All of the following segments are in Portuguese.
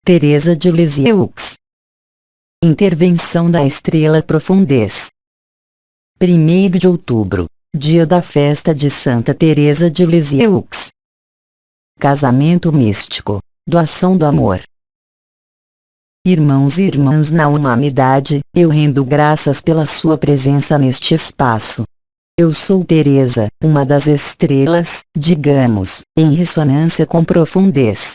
Teresa de Lisieux. Intervenção da estrela Profundez. 1º de outubro, dia da festa de Santa Teresa de Lisieux. Casamento místico, doação do amor. Irmãos e irmãs na humanidade, eu rendo graças pela sua presença neste espaço. Eu sou Teresa, uma das estrelas, digamos, em ressonância com Profundez.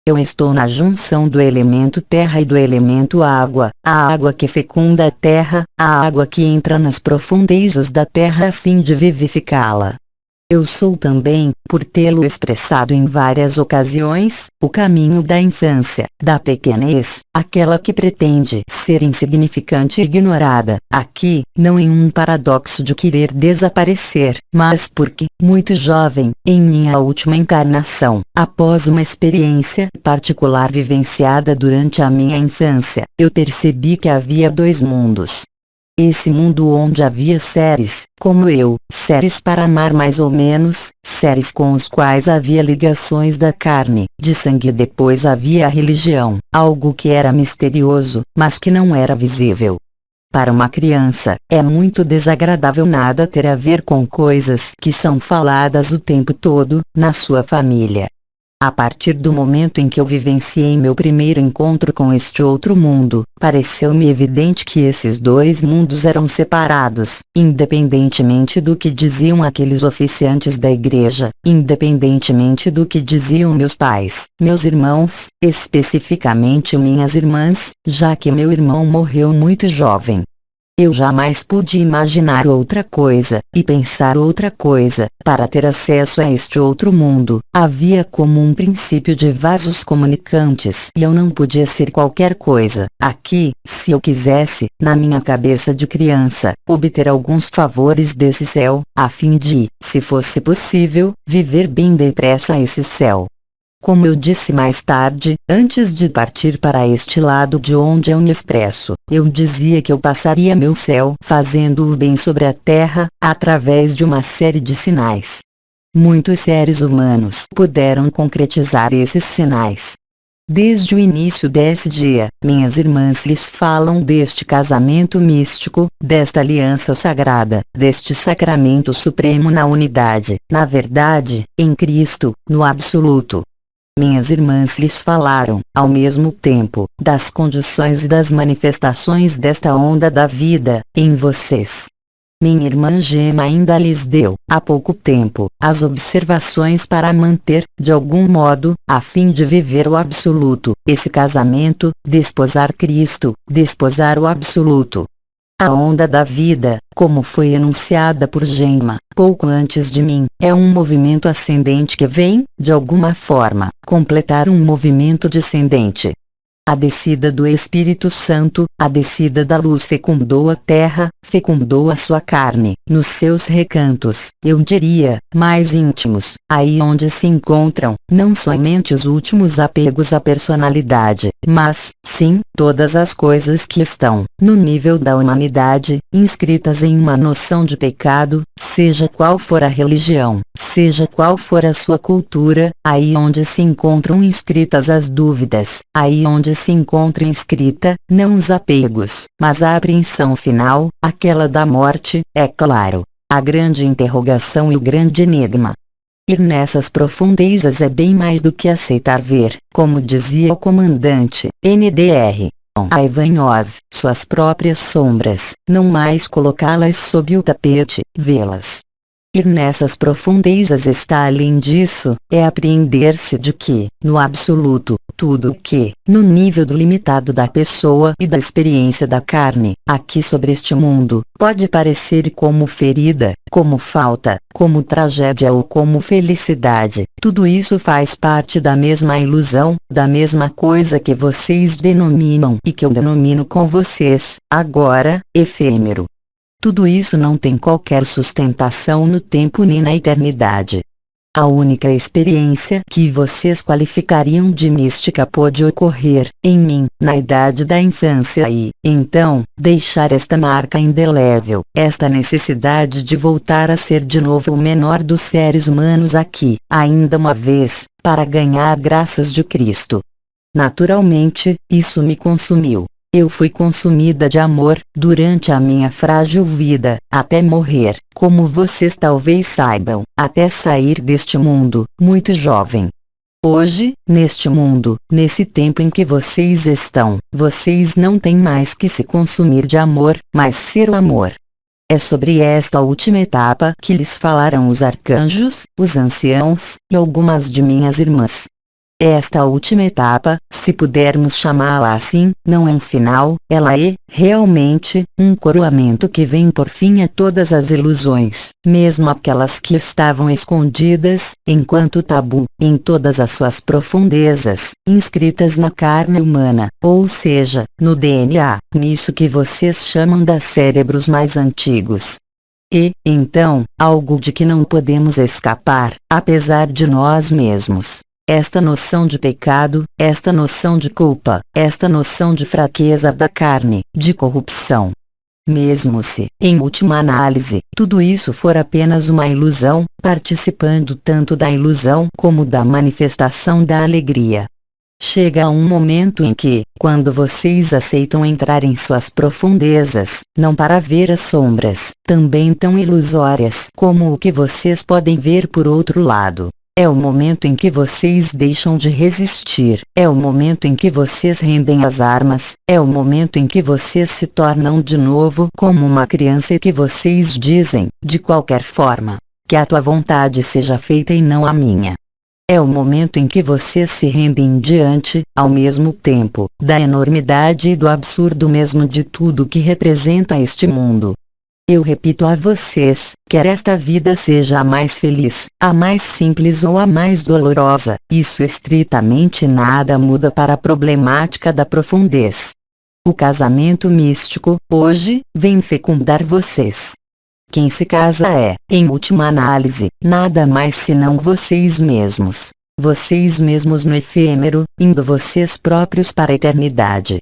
Eu estou na junção do elemento terra e do elemento água, a água que fecunda a terra, a água que entra nas profundezas da terra a fim de vivificá-la. Eu sou também, por tê-lo expressado em várias ocasiões, o caminho da infância, da pequenez, aquela que pretende ser insignificante e ignorada, aqui, não em um paradoxo de querer desaparecer, mas porque, muito jovem, em minha última encarnação, após uma experiência particular vivenciada durante a minha infância, eu percebi que havia dois mundos. Esse mundo onde havia seres, como eu, seres para amar mais ou menos, seres com os quais havia ligações da carne, de sangue, e depois havia a religião, algo que era misterioso, mas que não era visível. Para uma criança, é muito desagradável nada ter a ver com coisas que são faladas o tempo todo, na sua família. A partir do momento em que eu vivenciei meu primeiro encontro com este outro mundo, pareceu-me evidente que esses dois mundos eram separados, independentemente do que diziam aqueles oficiantes da igreja, independentemente do que diziam meus pais, meus irmãos, especificamente minhas irmãs, já que meu irmão morreu muito jovem. Eu jamais pude imaginar outra coisa, e pensar outra coisa, para ter acesso a este outro mundo. Havia como um princípio de vasos comunicantes e eu não podia ser qualquer coisa, aqui, se eu quisesse, na minha cabeça de criança, obter alguns favores desse céu, a fim de, se fosse possível, viver bem depressa esse céu. Como eu disse mais tarde, antes de partir para este lado de onde eu me expresso, eu dizia que eu passaria meu céu fazendo o bem sobre a terra, através de uma série de sinais. Muitos seres humanos puderam concretizar esses sinais. Desde o início desse dia, minhas irmãs lhes falam deste casamento místico, desta aliança sagrada, deste sacramento supremo na unidade, na verdade, em Cristo, no absoluto. Minhas irmãs lhes falaram, ao mesmo tempo, das condições e das manifestações desta onda da vida, em vocês. Minha irmã Gema ainda lhes deu, há pouco tempo, as observações para manter, de algum modo, a fim de viver o absoluto, esse casamento, desposar Cristo, desposar o absoluto. A onda da vida, como foi enunciada por Gema, pouco antes de mim, é um movimento ascendente que vem, de alguma forma, completar um movimento descendente. A descida do Espírito Santo, a descida da luz fecundou a terra, fecundou a sua carne, nos seus recantos, eu diria, mais íntimos, aí onde se encontram, não somente os últimos apegos à personalidade, mas, sim, todas as coisas que estão, no nível da humanidade, inscritas em uma noção de pecado, seja qual for a religião, seja qual for a sua cultura, aí onde se encontram inscritas as dúvidas, aí onde se encontra inscrita, não os apegos, mas a apreensão final, aquela da morte, é claro, a grande interrogação e o grande enigma. Ir nessas profundezas é bem mais do que aceitar ver, como dizia o comandante, NDR. Ivanov, suas próprias sombras, não mais colocá-las sob o tapete, vê-las. Ir nessas profundezas está além disso, é apreender-se de que, no absoluto, tudo o que, no nível do limitado da pessoa e da experiência da carne, aqui sobre este mundo, pode parecer como ferida, como falta, como tragédia ou como felicidade, tudo isso faz parte da mesma ilusão, da mesma coisa que vocês denominam e que eu denomino com vocês, agora, efêmero. Tudo isso não tem qualquer sustentação no tempo nem na eternidade. A única experiência que vocês qualificariam de mística pôde ocorrer, em mim, na idade da infância e, então, deixar esta marca indelével, esta necessidade de voltar a ser de novo o menor dos seres humanos aqui, ainda uma vez, para ganhar graças de Cristo. Naturalmente, isso me consumiu. Eu fui consumida de amor, durante a minha frágil vida, até morrer, como vocês talvez saibam, até sair deste mundo, muito jovem. Hoje, neste mundo, nesse tempo em que vocês estão, vocês não têm mais que se consumir de amor, mas ser o amor. É sobre esta última etapa que lhes falaram os arcanjos, os anciãos, e algumas de minhas irmãs. Esta última etapa, se pudermos chamá-la assim, não é um final, ela é, realmente, um coroamento que vem por fim a todas as ilusões, mesmo aquelas que estavam escondidas, enquanto tabu, em todas as suas profundezas, inscritas na carne humana, ou seja, no DNA, nisso que vocês chamam de cérebros mais antigos. E, então, algo de que não podemos escapar, apesar de nós mesmos. Esta noção de pecado, esta noção de culpa, esta noção de fraqueza da carne, de corrupção. Mesmo se, em última análise, tudo isso for apenas uma ilusão, participando tanto da ilusão como da manifestação da alegria. Chega um momento em que, quando vocês aceitam entrar em suas profundezas, não para ver as sombras, também tão ilusórias como o que vocês podem ver por outro lado. É o momento em que vocês deixam de resistir, é o momento em que vocês rendem as armas, é o momento em que vocês se tornam de novo como uma criança e que vocês dizem, de qualquer forma, que a tua vontade seja feita e não a minha. É o momento em que vocês se rendem diante, ao mesmo tempo, da enormidade e do absurdo mesmo de tudo que representa este mundo. Eu repito a vocês, quer esta vida seja a mais feliz, a mais simples ou a mais dolorosa, isso estritamente nada muda para a problemática da profundez. O casamento místico, hoje, vem fecundar vocês. Quem se casa é, em última análise, nada mais senão vocês mesmos. Vocês mesmos no efêmero, indo vocês próprios para a eternidade.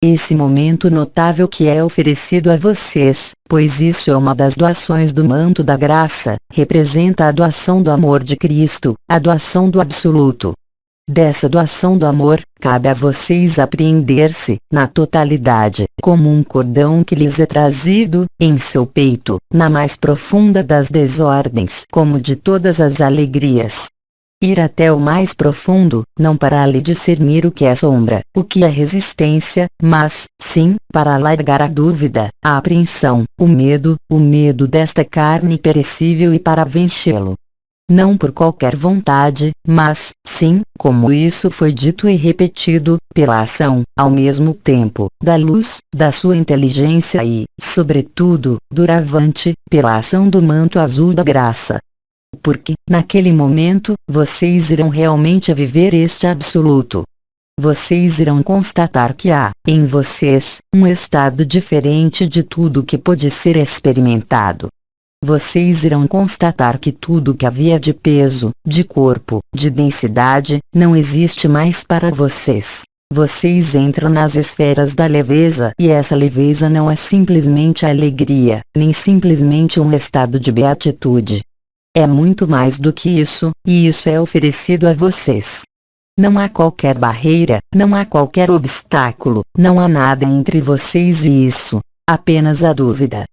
Esse momento notável que é oferecido a vocês, pois isso é uma das doações do manto da graça, representa a doação do amor de Cristo, a doação do absoluto. Dessa doação do amor, cabe a vocês apreender-se, na totalidade, como um cordão que lhes é trazido, em seu peito, na mais profunda das desordens, como de todas as alegrias. Ir até o mais profundo, não para ali discernir o que é sombra, o que é resistência, mas, sim, para alargar a dúvida, a apreensão, o medo desta carne perecível e para vencê-lo. Não por qualquer vontade, mas, sim, como isso foi dito e repetido, pela ação, ao mesmo tempo, da luz, da sua inteligência e, sobretudo, doravante, pela ação do manto azul da graça. Porque, naquele momento, vocês irão realmente viver este absoluto. Vocês irão constatar que há, em vocês, um estado diferente de tudo que pode ser experimentado. Vocês irão constatar que tudo que havia de peso, de corpo, de densidade, não existe mais para vocês. Vocês entram nas esferas da leveza e essa leveza não é simplesmente a alegria, nem simplesmente um estado de beatitude. É muito mais do que isso, e isso é oferecido a vocês. Não há qualquer barreira, não há qualquer obstáculo, não há nada entre vocês e isso, apenas a dúvida.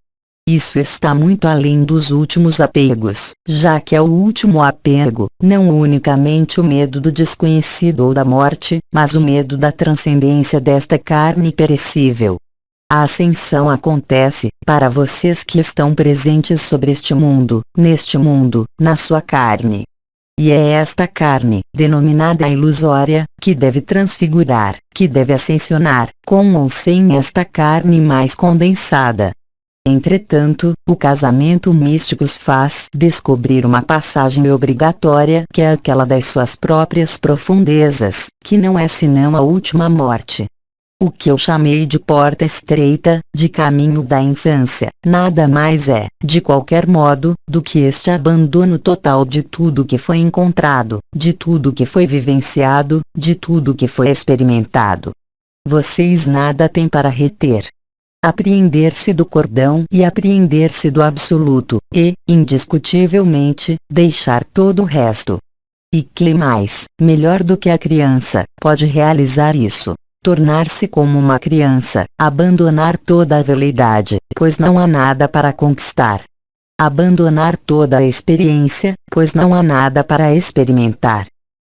Isso está muito além dos últimos apegos, já que é o último apego, não unicamente o medo do desconhecido ou da morte, mas o medo da transcendência desta carne perecível. A ascensão acontece, para vocês que estão presentes sobre este mundo, neste mundo, na sua carne. E é esta carne, denominada ilusória, que deve transfigurar, que deve ascensionar, com ou sem esta carne mais condensada. Entretanto, o casamento místico os faz descobrir uma passagem obrigatória que é aquela das suas próprias profundezas, que não é senão a última morte. O que eu chamei de porta estreita, de caminho da infância, nada mais é, de qualquer modo, do que este abandono total de tudo que foi encontrado, de tudo que foi vivenciado, de tudo que foi experimentado. Vocês nada têm para reter. Apreender-se do cordão e apreender-se do absoluto, e, indiscutivelmente, deixar todo o resto. E que mais, melhor do que a criança, pode realizar isso? Tornar-se como uma criança, abandonar toda a veleidade, pois não há nada para conquistar. Abandonar toda a experiência, pois não há nada para experimentar.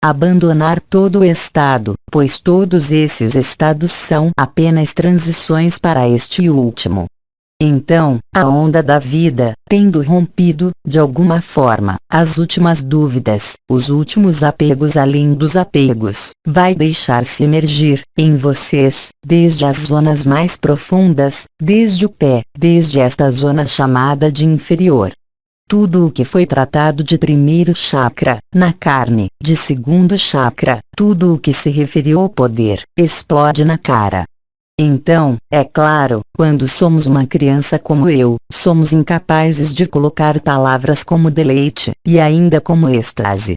Abandonar todo o estado, pois todos esses estados são apenas transições para este último. Então, a onda da vida, tendo rompido, de alguma forma, as últimas dúvidas, os últimos apegos além dos apegos, vai deixar-se emergir, em vocês, desde as zonas mais profundas, desde o pé, desde esta zona chamada de inferior. Tudo o que foi tratado de primeiro chakra, na carne, de segundo chakra, tudo o que se referiu ao poder, explode na cara. Então, é claro, quando somos uma criança como eu, somos incapazes de colocar palavras como deleite, e ainda como êxtase.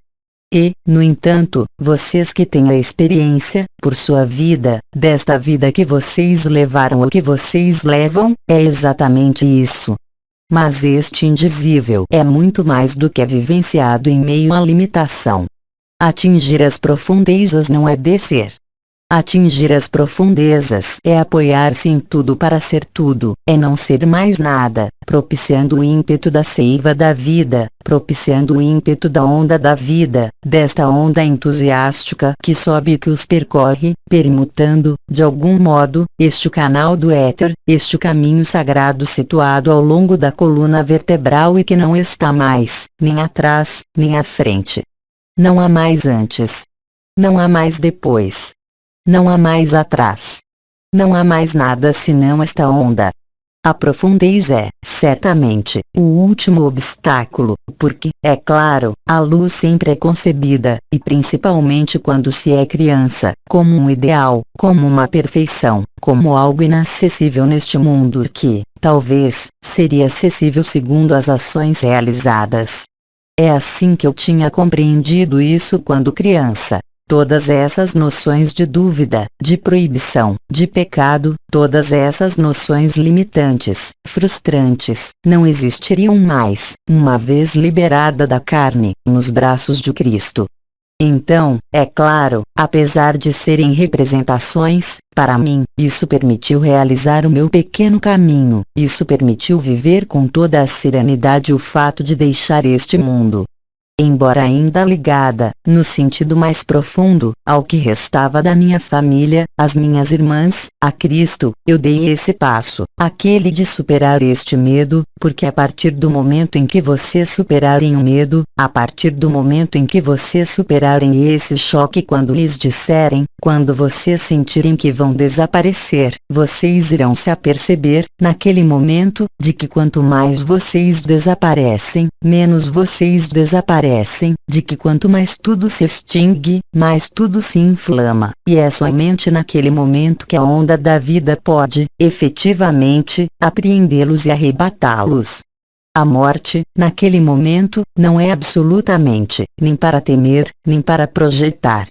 E, no entanto, vocês que têm a experiência, por sua vida, desta vida que vocês levaram ou que vocês levam, é exatamente isso. Mas este indizível é muito mais do que é vivenciado em meio à limitação. Atingir as profundezas não é descer. Atingir as profundezas é apoiar-se em tudo para ser tudo, é não ser mais nada, propiciando o ímpeto da seiva da vida, propiciando o ímpeto da onda da vida, desta onda entusiástica que sobe e que os percorre, permutando, de algum modo, este canal do éter, este caminho sagrado situado ao longo da coluna vertebral e que não está mais, nem atrás, nem à frente. Não há mais antes. Não há mais depois. Não há mais atrás. Não há mais nada senão esta onda. A profundez é, certamente, o último obstáculo, porque, é claro, a luz sempre é concebida, e principalmente quando se é criança, como um ideal, como uma perfeição, como algo inacessível neste mundo que, talvez, seria acessível segundo as ações realizadas. É assim que eu tinha compreendido isso quando criança. Todas essas noções de dúvida, de proibição, de pecado, todas essas noções limitantes, frustrantes, não existiriam mais, uma vez liberada da carne, nos braços de Cristo. Então, é claro, apesar de serem representações, para mim, isso permitiu realizar o meu pequeno caminho, isso permitiu viver com toda a serenidade o fato de deixar este mundo. Embora ainda ligada, no sentido mais profundo, ao que restava da minha família, as minhas irmãs, a Cristo, eu dei esse passo, aquele de superar este medo, porque a partir do momento em que vocês superarem o medo, a partir do momento em que vocês superarem esse choque quando lhes disserem, quando vocês sentirem que vão desaparecer, vocês irão se aperceber, naquele momento, de que quanto mais vocês desaparecem, menos vocês desaparecem, de que quanto mais tudo se extingue, mais tudo se inflama, e é somente naquele momento que a onda da vida pode, efetivamente, apreendê-los e arrebatá-los. A morte, naquele momento, não é absolutamente, nem para temer, nem para projetar.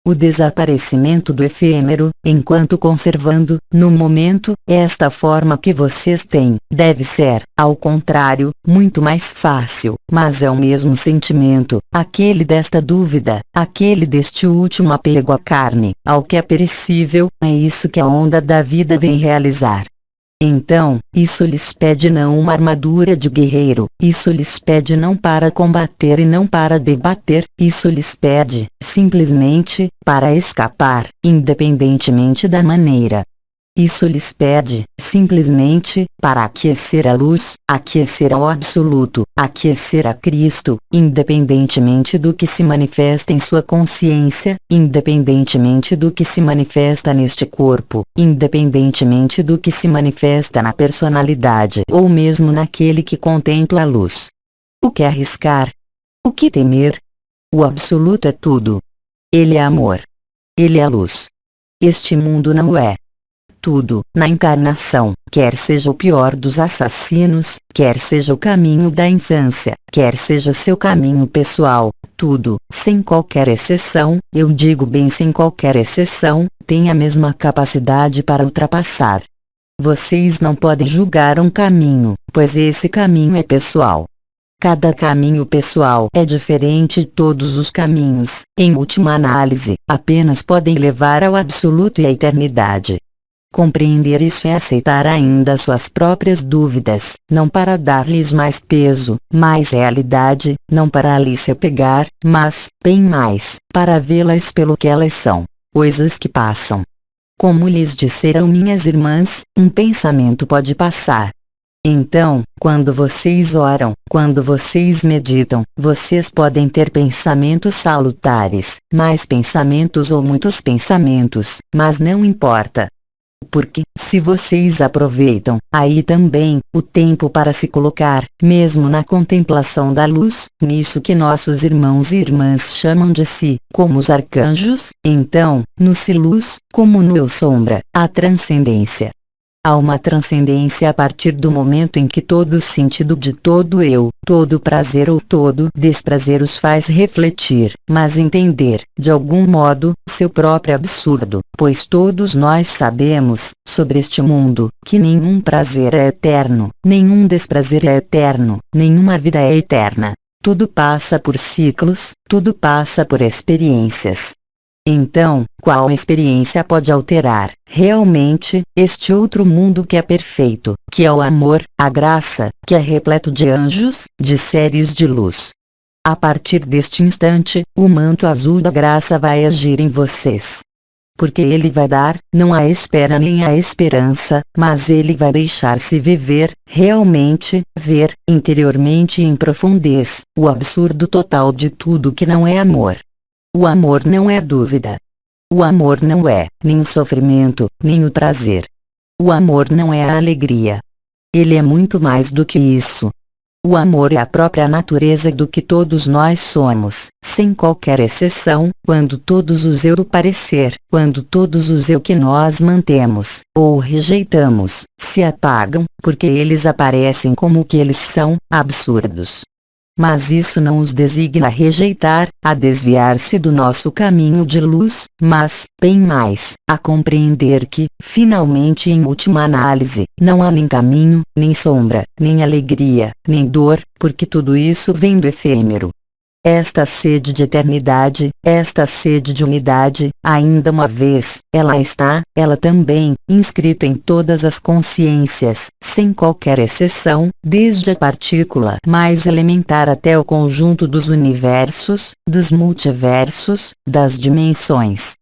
O desaparecimento do efêmero, enquanto conservando, no momento, esta forma que vocês têm, deve ser, ao contrário, muito mais fácil, mas é o mesmo sentimento, aquele desta dúvida, aquele deste último apego à carne, ao que é perecível, é isso que a onda da vida vem realizar. Então, isso lhes pede não uma armadura de guerreiro, isso lhes pede não para combater e não para debater, isso lhes pede, simplesmente, para escapar, independentemente da maneira. Isso lhes pede, simplesmente, para aquecer a luz, aquecer ao absoluto, aquecer a Cristo, independentemente do que se manifesta em sua consciência, independentemente do que se manifesta neste corpo, independentemente do que se manifesta na personalidade ou mesmo naquele que contempla a luz. O que arriscar? O que temer? O absoluto é tudo. Ele é amor. Ele é luz. Este mundo não é. Tudo, na encarnação, quer seja o pior dos assassinos, quer seja o caminho da infância, quer seja o seu caminho pessoal, tudo, sem qualquer exceção, eu digo bem sem qualquer exceção, tem a mesma capacidade para ultrapassar. Vocês não podem julgar um caminho, pois esse caminho é pessoal. Cada caminho pessoal é diferente e todos os caminhos, em última análise, apenas podem levar ao absoluto e à eternidade. Compreender isso é aceitar ainda suas próprias dúvidas, não para dar-lhes mais peso, mais realidade, não para lhes se apegar, mas, bem mais, para vê-las pelo que elas são, coisas que passam. Como lhes disseram minhas irmãs, um pensamento pode passar. Então, quando vocês oram, quando vocês meditam, vocês podem ter pensamentos salutares, mais pensamentos ou muitos pensamentos, mas não importa. Porque, se vocês aproveitam, aí também, o tempo para se colocar, mesmo na contemplação da luz, nisso que nossos irmãos e irmãs chamam de si, como os arcanjos, então, no si luz, como no eu sombra, a transcendência. Há uma transcendência a partir do momento em que todo sentido de todo eu, todo prazer ou todo desprazer os faz refletir, mas entender, de algum modo, seu próprio absurdo, pois todos nós sabemos, sobre este mundo, que nenhum prazer é eterno, nenhum desprazer é eterno, nenhuma vida é eterna. Tudo passa por ciclos, tudo passa por experiências. Então, qual experiência pode alterar, realmente, este outro mundo que é perfeito, que é o amor, a graça, que é repleto de anjos, de seres de luz? A partir deste instante, o manto azul da graça vai agir em vocês. Porque ele vai dar, não a espera nem a esperança, mas ele vai deixar-se viver, realmente, ver, interiormente e em profundez, o absurdo total de tudo que não é amor. O amor não é dúvida. O amor não é nem o sofrimento, nem o prazer. O amor não é a alegria. Ele é muito mais do que isso. O amor é a própria natureza do que todos nós somos, sem qualquer exceção, quando todos os eu do parecer, quando todos os eu que nós mantemos, ou rejeitamos, se apagam, porque eles aparecem como o que eles são, absurdos. Mas isso não os designa a rejeitar, a desviar-se do nosso caminho de luz, mas, bem mais, a compreender que, finalmente e em última análise, não há nem caminho, nem sombra, nem alegria, nem dor, porque tudo isso vem do efêmero. Esta sede de eternidade, esta sede de unidade, ainda uma vez, ela está, ela também, inscrita em todas as consciências, sem qualquer exceção, desde a partícula mais elementar até o conjunto dos universos, dos multiversos, das dimensões.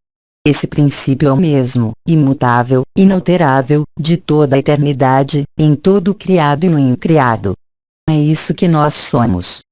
Esse princípio é o mesmo, imutável, inalterável, de toda a eternidade, em todo o criado e no incriado. É isso que nós somos.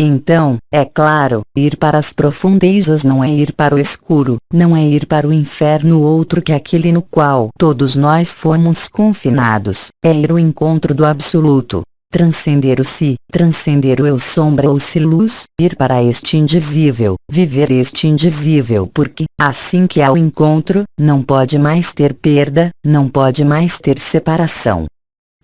Então, é claro, ir para as profundezas não é ir para o escuro, não é ir para o inferno outro que aquele no qual todos nós fomos confinados, é ir ao encontro do absoluto, transcender o si, transcender o eu sombra ou si luz, ir para este indizível, viver este indizível porque, assim que há o encontro, não pode mais ter perda, não pode mais ter separação.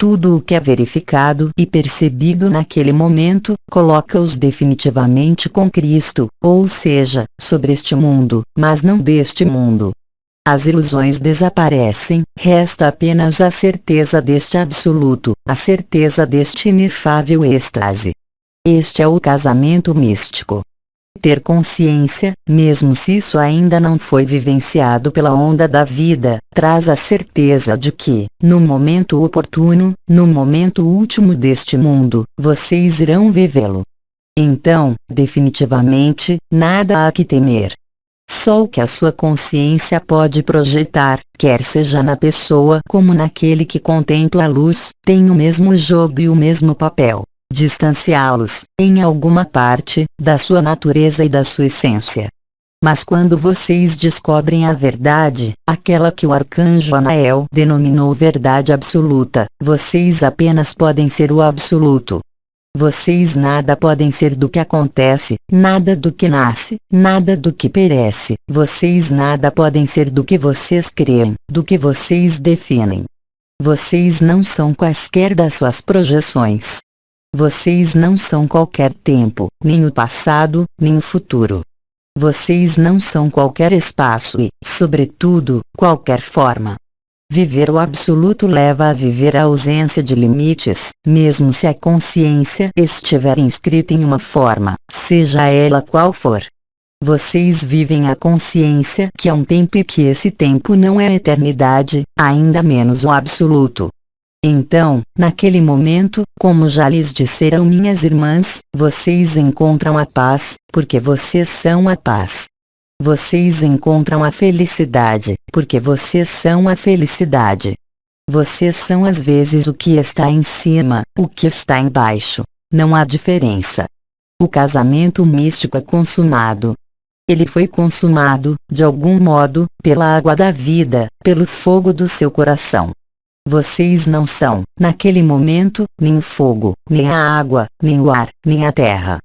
Tudo o que é verificado e percebido naquele momento, coloca-os definitivamente com Cristo, ou seja, sobre este mundo, mas não deste mundo. As ilusões desaparecem, resta apenas a certeza deste absoluto, a certeza deste inefável êxtase. Este é o casamento místico. Ter consciência, mesmo se isso ainda não foi vivenciado pela onda da vida, traz a certeza de que, no momento oportuno, no momento último deste mundo, vocês irão vivê-lo. Então, definitivamente, nada há que temer. Só o que a sua consciência pode projetar, quer seja na pessoa como naquele que contempla a luz, tem o mesmo jogo e o mesmo papel. Distanciá-los, em alguma parte, da sua natureza e da sua essência. Mas quando vocês descobrem a verdade, aquela que o arcanjo Anael denominou verdade absoluta, vocês apenas podem ser o absoluto. Vocês nada podem ser do que acontece, nada do que nasce, nada do que perece, vocês nada podem ser do que vocês creem, do que vocês definem. Vocês não são quaisquer das suas projeções. Vocês não são qualquer tempo, nem o passado, nem o futuro. Vocês não são qualquer espaço e, sobretudo, qualquer forma. Viver o absoluto leva a viver a ausência de limites, mesmo se a consciência estiver inscrita em uma forma, seja ela qual for. Vocês vivem a consciência que há um tempo e que esse tempo não é a eternidade, ainda menos o absoluto. Então, naquele momento, como já lhes disseram minhas irmãs, vocês encontram a paz, porque vocês são a paz. Vocês encontram a felicidade, porque vocês são a felicidade. Vocês são às vezes o que está em cima, o que está embaixo. Não há diferença. O casamento místico é consumado. Ele foi consumado, de algum modo, pela água da vida, pelo fogo do seu coração. Vocês não são, naquele momento, nem o fogo, nem a água, nem o ar, nem a terra.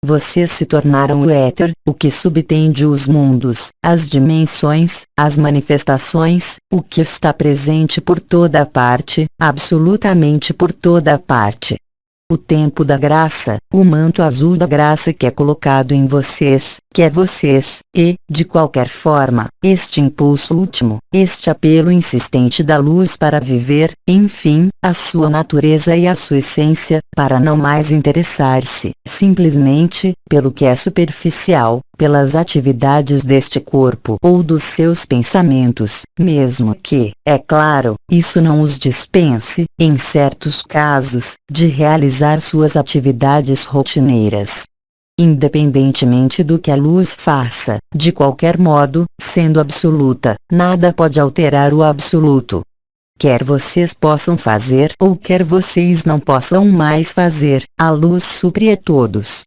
Vocês se tornaram o éter, o que subtende os mundos, as dimensões, as manifestações, o que está presente por toda parte, absolutamente por toda parte. O tempo da graça, o manto azul da graça que é colocado em vocês, que é vocês, e, de qualquer forma, este impulso último, este apelo insistente da luz para viver, enfim, a sua natureza e a sua essência, para não mais interessar-se, simplesmente, pelo que é superficial, pelas atividades deste corpo ou dos seus pensamentos, mesmo que, é claro, isso não os dispense, em certos casos, de realizar suas atividades rotineiras. Independentemente do que a luz faça, de qualquer modo, sendo absoluta, nada pode alterar o absoluto. Quer vocês possam fazer ou quer vocês não possam mais fazer, a luz supre a todos.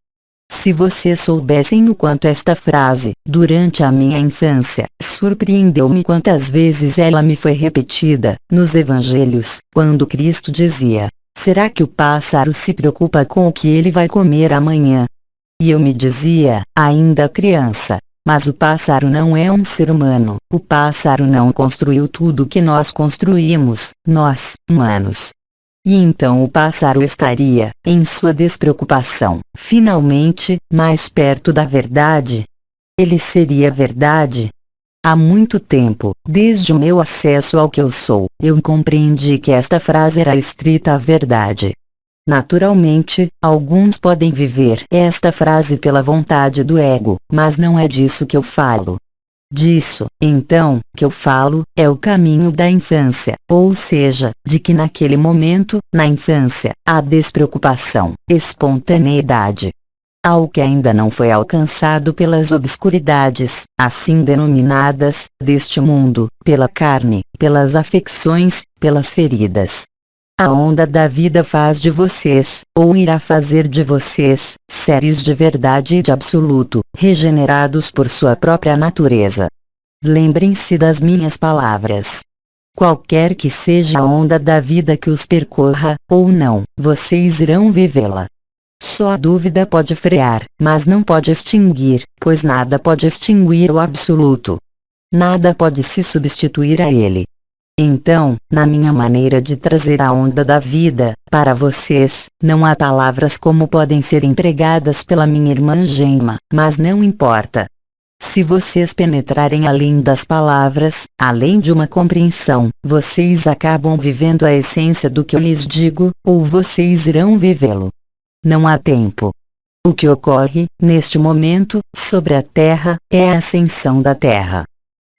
Se vocês soubessem o quanto esta frase, durante a minha infância, surpreendeu-me quantas vezes ela me foi repetida, nos evangelhos, quando Cristo dizia: será que o pássaro se preocupa com o que ele vai comer amanhã? E eu me dizia, ainda criança, mas o pássaro não é um ser humano, o pássaro não construiu tudo o que nós construímos, nós, humanos. E então o pássaro estaria, em sua despreocupação, finalmente, mais perto da verdade? Ele seria verdade? Há muito tempo, desde o meu acesso ao que eu sou, eu compreendi que esta frase era estrita à verdade. Naturalmente, alguns podem viver esta frase pela vontade do ego, mas não é disso que eu falo. Disso, então, que eu falo, é o caminho da infância, ou seja, de que naquele momento, na infância, há despreocupação, espontaneidade. Ao que ainda não foi alcançado pelas obscuridades, assim denominadas, deste mundo, pela carne, pelas afecções, pelas feridas. A onda da vida faz de vocês, ou irá fazer de vocês, seres de verdade e de absoluto, regenerados por sua própria natureza. Lembrem-se das minhas palavras. Qualquer que seja a onda da vida que os percorra, ou não, vocês irão vivê-la. Só a dúvida pode frear, mas não pode extinguir, pois nada pode extinguir o absoluto. Nada pode se substituir a ele. Então, na minha maneira de trazer a onda da vida, para vocês, não há palavras como podem ser empregadas pela minha irmã Gema, mas não importa. Se vocês penetrarem além das palavras, além de uma compreensão, vocês acabam vivendo a essência do que eu lhes digo, ou vocês irão vivê-lo. Não há tempo. O que ocorre, neste momento, sobre a Terra, é a ascensão da Terra.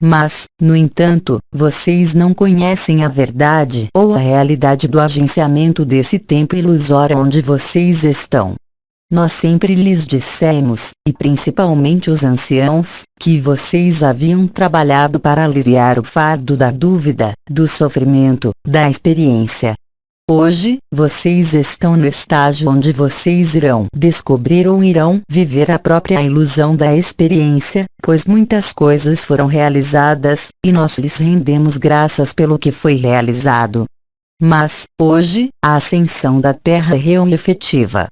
Mas, no entanto, vocês não conhecem a verdade ou a realidade do agenciamento desse tempo ilusório onde vocês estão. Nós sempre lhes dissemos, e principalmente os anciãos, que vocês haviam trabalhado para aliviar o fardo da dúvida, do sofrimento, da experiência. Hoje, vocês estão no estágio onde vocês irão descobrir ou irão viver a própria ilusão da experiência, pois muitas coisas foram realizadas, e nós lhes rendemos graças pelo que foi realizado. Mas, hoje, a ascensão da Terra é real e efetiva.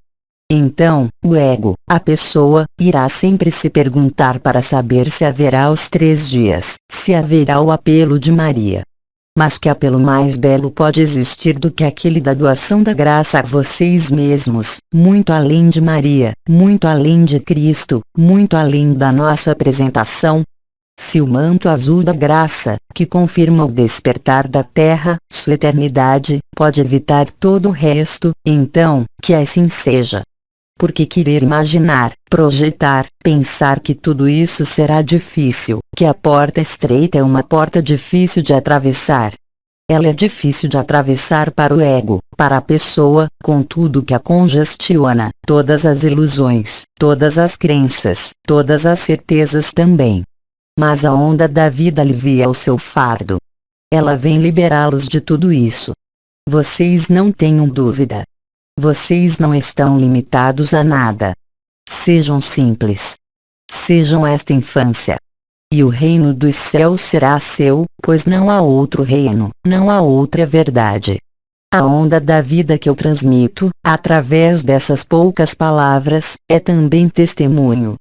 Então, o ego, a pessoa, irá sempre se perguntar para saber se haverá os 3 dias, se haverá o apelo de Maria. Mas que apelo mais belo pode existir do que aquele da doação da graça a vocês mesmos, muito além de Maria, muito além de Cristo, muito além da nossa apresentação? se o manto azul da graça, que confirma o despertar da Terra, sua eternidade, pode evitar todo o resto, então, que assim seja. Porque querer imaginar, projetar, pensar que tudo isso será difícil, que a porta estreita é uma porta difícil de atravessar. Ela é difícil de atravessar para o ego, para a pessoa, com tudo que a congestiona, todas as ilusões, todas as crenças, todas as certezas também. Mas a onda da vida alivia o seu fardo. Ela vem liberá-los de tudo isso. Vocês não tenham dúvida. Vocês não estão limitados a nada. Sejam simples. Sejam esta infância. E o reino dos céus será seu, pois não há outro reino, não há outra verdade. A onda da vida que eu transmito, através dessas poucas palavras, é também testemunho.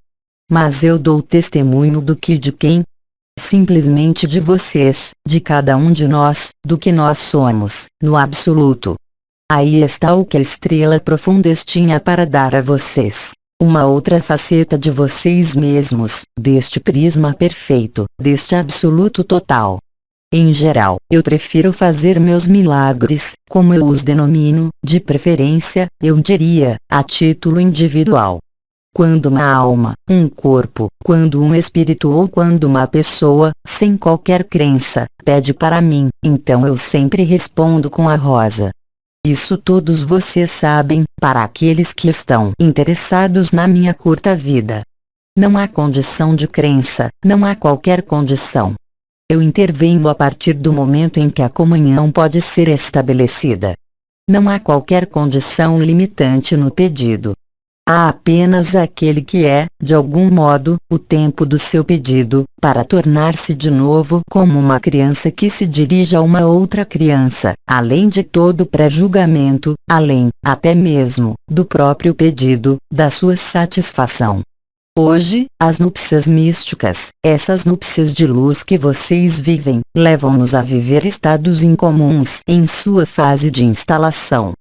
Mas eu dou testemunho do que de quem? Simplesmente de vocês, de cada um de nós, do que nós somos, no absoluto. Aí está o que a estrela profunda tinha para dar a vocês. Uma outra faceta de vocês mesmos, deste prisma perfeito, deste absoluto total. Em geral, eu prefiro fazer meus milagres, como eu os denomino, de preferência, eu diria, a título individual. Quando uma alma, um corpo, quando um espírito ou quando uma pessoa, sem qualquer crença, pede para mim, então eu sempre respondo com a rosa. Isso todos vocês sabem, para aqueles que estão interessados na minha curta vida. Não há condição de crença, não há qualquer condição. Eu intervenho a partir do momento em que a comunhão pode ser estabelecida. Não há qualquer condição limitante no pedido. Há apenas aquele que é, de algum modo, o tempo do seu pedido, para tornar-se de novo como uma criança que se dirige a uma outra criança, além de todo pré-julgamento, além, até mesmo, do próprio pedido, da sua satisfação. Hoje, as núpcias místicas, essas núpcias de luz que vocês vivem, levam-nos a viver estados incomuns em sua fase de instalação.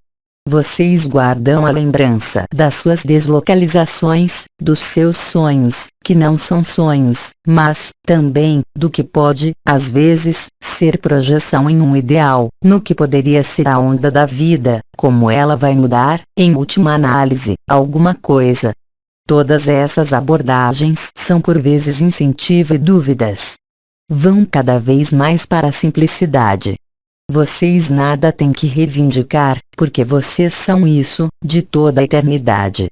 Vocês guardam a lembrança das suas deslocalizações, dos seus sonhos, que não são sonhos, mas, também, do que pode, às vezes, ser projeção em um ideal, no que poderia ser a onda da vida, como ela vai mudar, em última análise, alguma coisa. Todas essas abordagens são por vezes incentivo e dúvidas. Vão cada vez mais para a simplicidade. Vocês nada têm que reivindicar, porque vocês são isso, de toda a eternidade.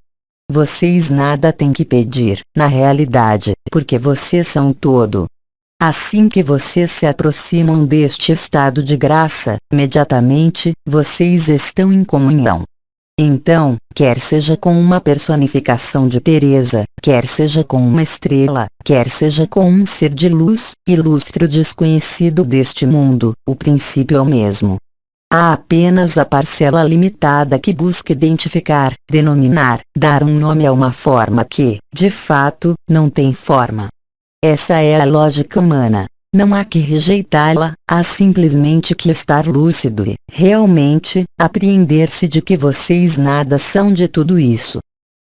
Vocês nada têm que pedir, na realidade, porque vocês são todo. Assim que vocês se aproximam deste estado de graça, imediatamente, vocês estão em comunhão. Então, quer seja com uma personificação de Teresa, quer seja com uma estrela, quer seja com um ser de luz, ilustre ou desconhecido deste mundo, o princípio é o mesmo. Há apenas a parcela limitada que busca identificar, denominar, dar um nome a uma forma que, de fato, não tem forma. Essa é a lógica humana. Não há que rejeitá-la, há simplesmente que estar lúcido e, realmente, apreender-se de que vocês nada são de tudo isso.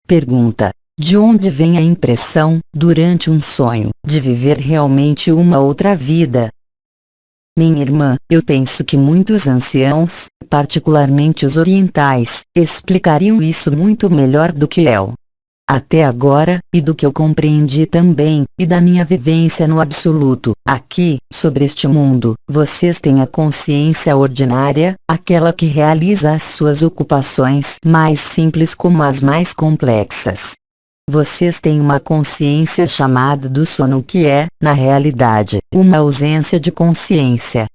Pergunta: de onde vem a impressão, durante um sonho, de viver realmente uma outra vida? Minha irmã, eu penso que muitos anciãos, particularmente os orientais, explicariam isso muito melhor do que eu. Até agora, e do que eu compreendi também, e da minha vivência no absoluto, aqui, sobre este mundo, vocês têm a consciência ordinária, aquela que realiza as suas ocupações mais simples como as mais complexas. Vocês têm uma consciência chamada do sono que é, na realidade, uma ausência de consciência.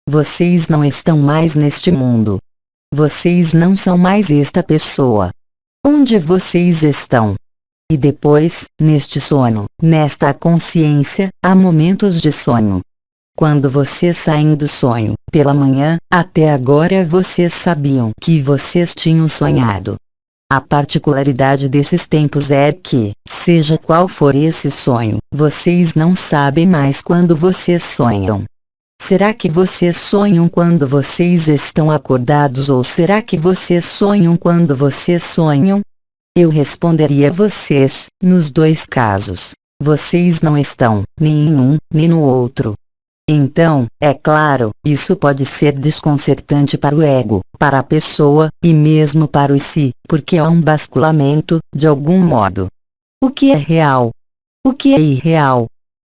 Vocês não estão mais neste mundo. Vocês não são mais esta pessoa. Onde vocês estão? E depois, neste sono, nesta consciência, há momentos de sono. Quando vocês saem do sonho, pela manhã, até agora vocês sabiam que vocês tinham sonhado. A particularidade desses tempos é que, seja qual for esse sonho, vocês não sabem mais quando vocês sonham. Será que vocês sonham quando vocês estão acordados ou será que vocês sonham quando vocês sonham? Eu responderia a vocês, nos dois casos. Vocês não estão, nem em um, nem no outro. Então, é claro, isso pode ser desconcertante para o ego, para a pessoa, e mesmo para o si, porque há um basculamento, de algum modo. O que é real? O que é irreal?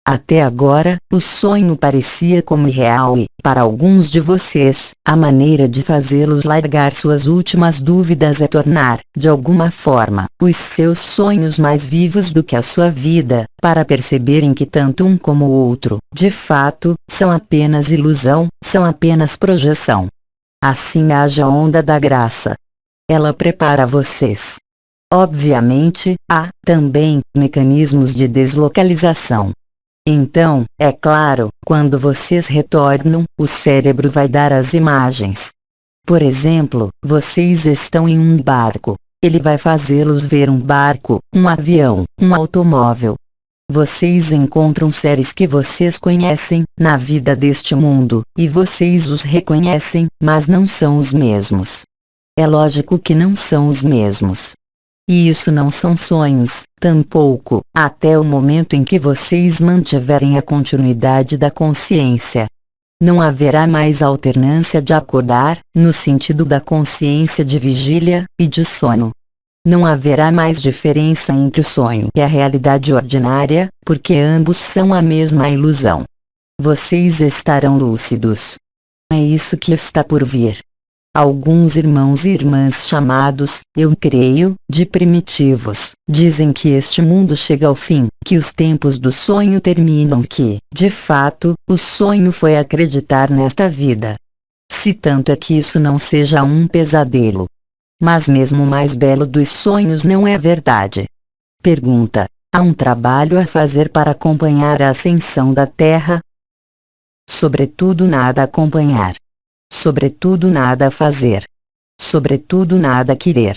Até agora, o sonho parecia como irreal e, para alguns de vocês, a maneira de fazê-los largar suas últimas dúvidas é tornar, de alguma forma, os seus sonhos mais vivos do que a sua vida, para perceberem que tanto um como o outro, de fato, são apenas ilusão, são apenas projeção. Assim age a onda da graça. Ela prepara vocês. Obviamente, há, também, mecanismos de deslocalização. Então, é claro, quando vocês retornam, o cérebro vai dar as imagens. Por exemplo, vocês estão em um barco. Ele vai fazê-los ver um barco, um avião, um automóvel. Vocês encontram seres que vocês conhecem, na vida deste mundo, e vocês os reconhecem, mas não são os mesmos. É lógico que não são os mesmos. E isso não são sonhos, tampouco, até o momento em que vocês mantiverem a continuidade da consciência. Não haverá mais alternância de acordar, no sentido da consciência de vigília, e de sono. Não haverá mais diferença entre o sonho e a realidade ordinária, porque ambos são a mesma ilusão. Vocês estarão lúcidos. É isso que está por vir. Alguns irmãos e irmãs chamados, eu creio, de primitivos, dizem que este mundo chega ao fim, que os tempos do sonho terminam, que, de fato, o sonho foi acreditar nesta vida. Se tanto é que isso não seja um pesadelo. Mas mesmo o mais belo dos sonhos não é verdade. Pergunta: há um trabalho a fazer para acompanhar a ascensão da Terra? Sobretudo nada a acompanhar. Sobretudo nada a fazer. Sobretudo nada a querer.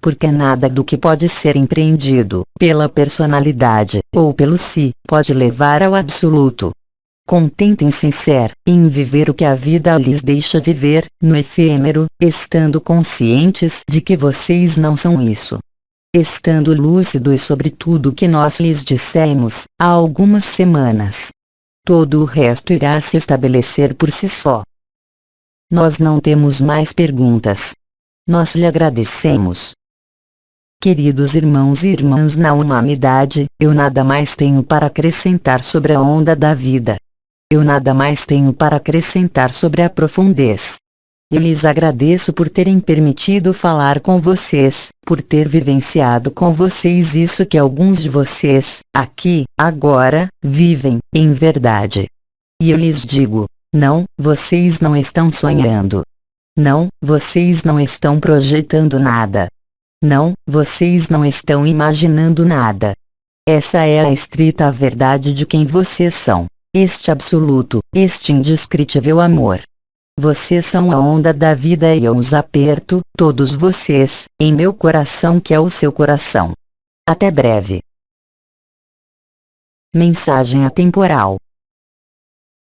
Porque nada do que pode ser empreendido, pela personalidade, ou pelo si, pode levar ao absoluto. Contentem-se em viver o que a vida lhes deixa viver, no efêmero, estando conscientes de que vocês não são isso. Estando lúcidos sobre tudo o que nós lhes dissemos, há algumas semanas. Todo o resto irá se estabelecer por si só. Nós não temos mais perguntas. Nós lhe agradecemos. Queridos irmãos e irmãs na humanidade, eu nada mais tenho para acrescentar sobre a onda da vida. Eu nada mais tenho para acrescentar sobre a profundez. Eu lhes agradeço por terem permitido falar com vocês, por ter vivenciado com vocês isso que alguns de vocês, aqui, agora, vivem, em verdade. E eu lhes digo: não, vocês não estão sonhando. Não, vocês não estão projetando nada. Não, vocês não estão imaginando nada. Essa é a estrita verdade de quem vocês são. Este absoluto, este indescritível amor. Vocês são a onda da vida e eu os aperto, todos vocês, em meu coração que é o seu coração. Até breve. Mensagem atemporal.